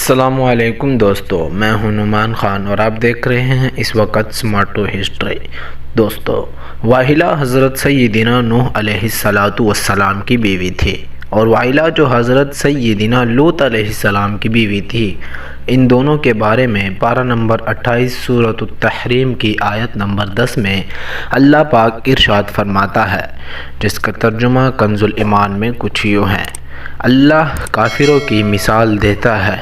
السلام علیکم دوستو، میں ہوں نعمان خان اور آپ دیکھ رہے ہیں اس وقت سمارٹو ہسٹری۔ دوستو، واحلہ حضرت سیدنا نوح علیہ السلام کی بیوی تھی، اور واحلہ جو حضرت سیدنا لوط علیہ السلام کی بیوی تھی۔ ان دونوں کے بارے میں پارہ نمبر 28 سورۃ التحریم کی آیت نمبر 10 میں اللہ پاک ارشاد فرماتا ہے، جس کا ترجمہ کنز ایمان میں کچھ یوں ہے: اللہ کافروں کی مثال دیتا ہے،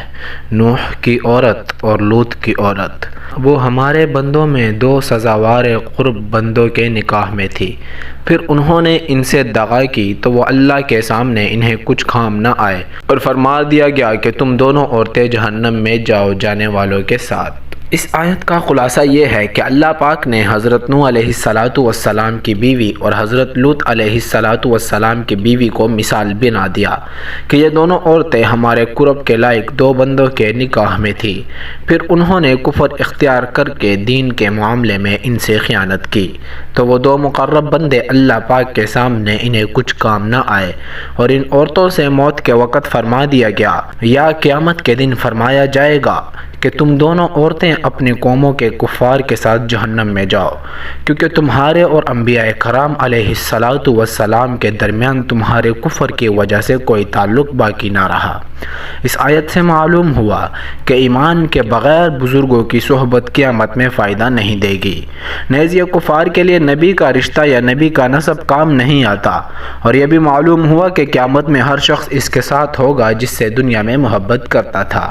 نوح کی عورت اور لوط کی عورت۔ وہ ہمارے بندوں میں دو سزاوار قرب بندوں کے نکاح میں تھی، پھر انہوں نے ان سے دغا کی تو وہ اللہ کے سامنے انہیں کچھ کام نہ آئے، اور فرما دیا گیا کہ تم دونوں عورتیں جہنم میں جاؤ جانے والوں کے ساتھ۔ اس آیت کا خلاصہ یہ ہے کہ اللہ پاک نے حضرت نوح علیہ السلام کی بیوی اور حضرت لوط علیہ السلام کی بیوی کو مثال بنا دیا کہ یہ دونوں عورتیں ہمارے قرب کے لائق دو بندوں کے نکاح میں تھی، پھر انہوں نے کفر اختیار کر کے دین کے معاملے میں ان سے خیانت کی، تو وہ دو مقرب بندے اللہ پاک کے سامنے انہیں کچھ کام نہ آئے، اور ان عورتوں سے موت کے وقت فرما دیا گیا یا قیامت کے دن فرمایا جائے گا کہ تم دونوں عورتیں اپنی قوموں کے کفار کے ساتھ جہنم میں جاؤ، کیونکہ تمہارے اور انبیاء کرام علیہ السلام کے درمیان تمہارے کفر کی وجہ سے کوئی تعلق باقی نہ رہا۔ اس آیت سے معلوم ہوا کہ ایمان کے بغیر بزرگوں کی صحبت قیامت میں فائدہ نہیں دے گی، نیز یہ کفار کے لیے نبی کا رشتہ یا نبی کا نسب کام نہیں آتا، اور یہ بھی معلوم ہوا کہ قیامت میں ہر شخص اس کے ساتھ ہوگا جس سے دنیا میں محبت کرتا تھا۔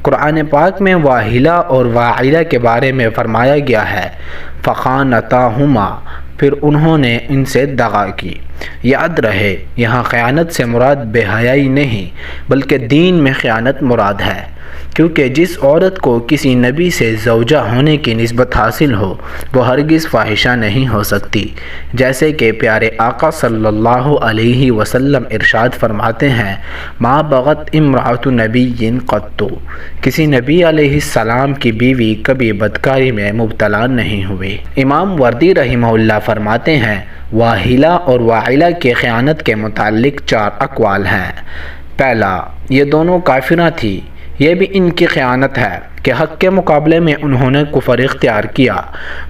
قرآن پاک میں واحلہ اور واحلہ کے بارے میں فرمایا گیا ہے، فخانتاہما، پھر انہوں نے ان سے دغا کی۔ یاد رہے، یہاں خیانت سے مراد بے حیائی نہیں بلکہ دین میں خیانت مراد ہے، کیونکہ جس عورت کو کسی نبی سے زوجہ ہونے کی نسبت حاصل ہو وہ ہرگز فاحشہ نہیں ہو سکتی، جیسے کہ پیارے آقا صلی اللہ علیہ وسلم ارشاد فرماتے ہیں، ما بغت امرأۃ نبی قط، کسی نبی علیہ السلام کی بیوی کبھی بدکاری میں مبتلا نہیں ہوئی۔ امام وردی رحمہ اللہ فرماتے ہیں، واحلہ اور واحلہ کی خیانت کے متعلق 4 اقوال ہیں۔ پہلا، یہ دونوں کافرہ تھی، یہ بھی ان کی خیانت ہے کہ حق کے مقابلے میں انہوں نے کفر اختیار کیا۔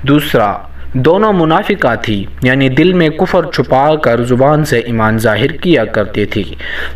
دوسرا، دونوں منافقہ تھی، یعنی دل میں کفر چھپا کر زبان سے ایمان ظاہر کیا کرتی تھی۔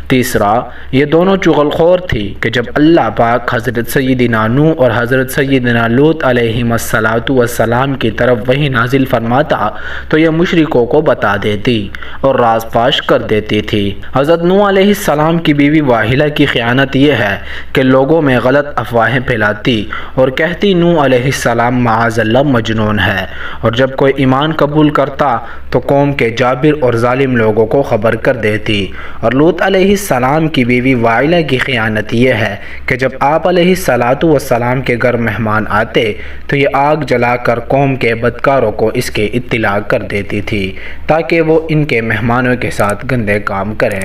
تیسرا، یہ دونوں چغل خور تھی کہ جب اللہ پاک حضرت سیدنا نوح اور حضرت سیدنا لوط علیہ السلام کی طرف وحی نازل فرماتا تو یہ مشرکوں کو بتا دیتی اور راز فاش کر دیتی تھی۔ حضرت نوح علیہ السلام کی بیوی واحلہ کی خیانت یہ ہے کہ لوگوں میں غلط افواہیں پھیلاتی اور کہتی نوح علیہ السلام معاذ اللہ مجنون ہے، اور جب کوئی ایمان قبول کرتا تو قوم کے جابر اور ظالم لوگوں کو خبر کر دیتی۔ اور لوط علیہ السلام کی بیوی واحلہ کی خیانت یہ ہے کہ جب آپ علیہ السلام کے گھر مہمان آتے تو یہ آگ جلا کر قوم کے بدکاروں کو اس کی اطلاع کر دیتی تھی تاکہ وہ ان کے مہمانوں کے ساتھ گندے کام کریں۔